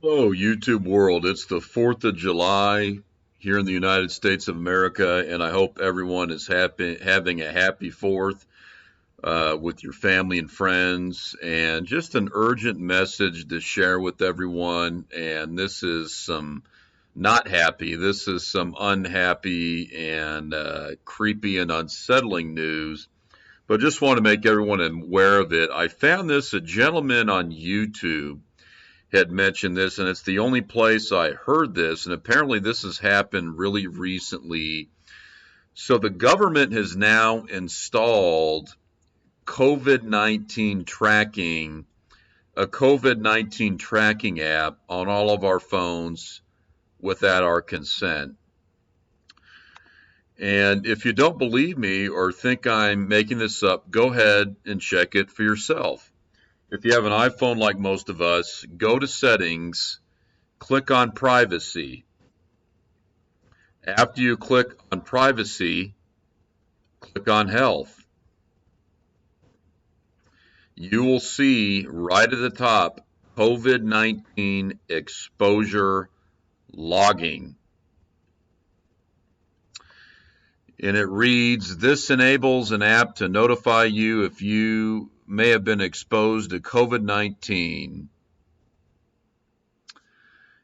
Hello, YouTube world. It's the 4th of July here in the United States of America, and I hope everyone is having a happy 4th with your family and friends. And just an urgent message to share with everyone. And this is some not happy, this is some unhappy and creepy and unsettling news. But just want to make everyone aware of it. I found this, a gentleman on YouTube had mentioned this, and it's the only place I heard this, and apparently this has happened really recently. So the government has now installed COVID-19 tracking, a COVID-19 tracking app on all of our phones without our consent. And if you don't believe me or think I'm making this up, go ahead and check it for yourself. If you have an iPhone like most of us, go to Settings, click on Privacy. After you click on Privacy, click on Health. You will see right at the top COVID-19 exposure logging. And it reads, this enables an app to notify you if you may have been exposed to COVID-19.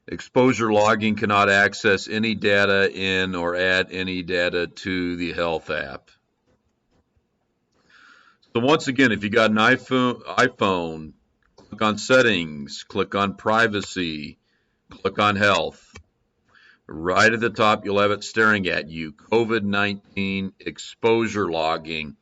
Exposure logging cannot access any data in or add any data to the health app. So once again, if you got an iPhone, click on Settings, click on Privacy, click on Health. Right at the top, you'll have it staring at you, COVID-19 exposure logging.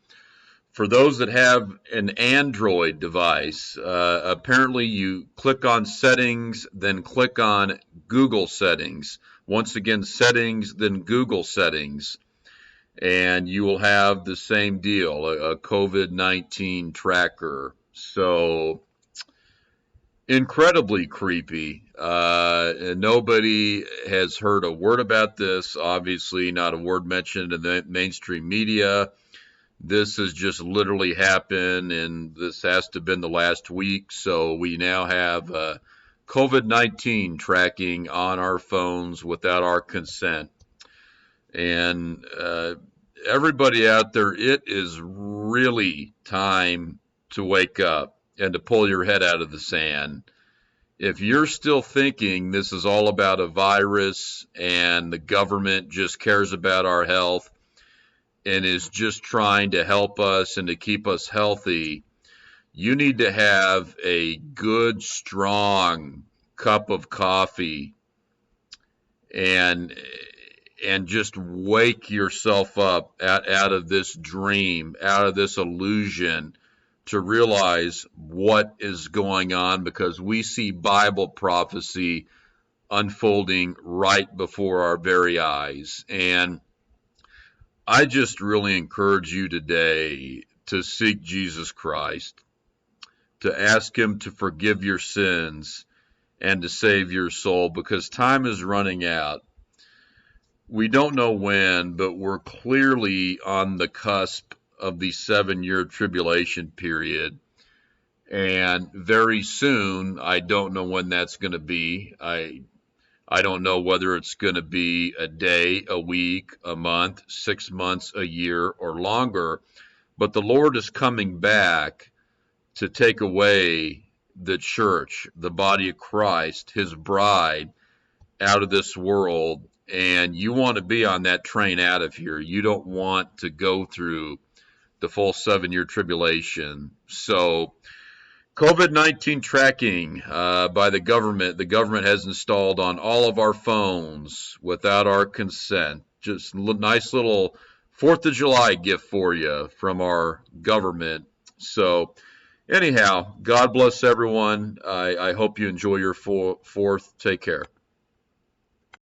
For those that have an Android device, apparently you click on Settings, then click on Google Settings. Once again, Settings, then Google Settings. And you will have the same deal, a COVID-19 tracker. So incredibly creepy. Nobody has heard a word about this. Obviously, not a word mentioned in the mainstream media. This has just literally happened, and this has to have been the last week. So we now have COVID-19 tracking on our phones without our consent. And everybody out there, it is really time to wake up and to pull your head out of the sand. If you're still thinking this is all about a virus and the government just cares about our health and is just trying to help us and to keep us healthy, you need to have a good, strong cup of coffee and just wake yourself up out of this dream, out of this illusion, to realize what is going on, because we see Bible prophecy unfolding right before our very eyes. And I just really encourage you today to seek Jesus Christ, to ask Him to forgive your sins and to save your soul, because time is running out. We don't know when, but we're clearly on the cusp of the 7-year tribulation period. And very soon, I don't know when that's going to be. I don't know whether it's going to be a day, a week, a month, 6 months, a year, or longer. But the Lord is coming back to take away the church, the body of Christ, His bride, out of this world. And you want to be on that train out of here. You don't want to go through the full 7-year tribulation. So COVID-19 tracking by the government has installed on all of our phones without our consent. Just a nice little 4th of July gift for you from our government. So anyhow, God bless everyone. I hope you enjoy your 4th. Take care.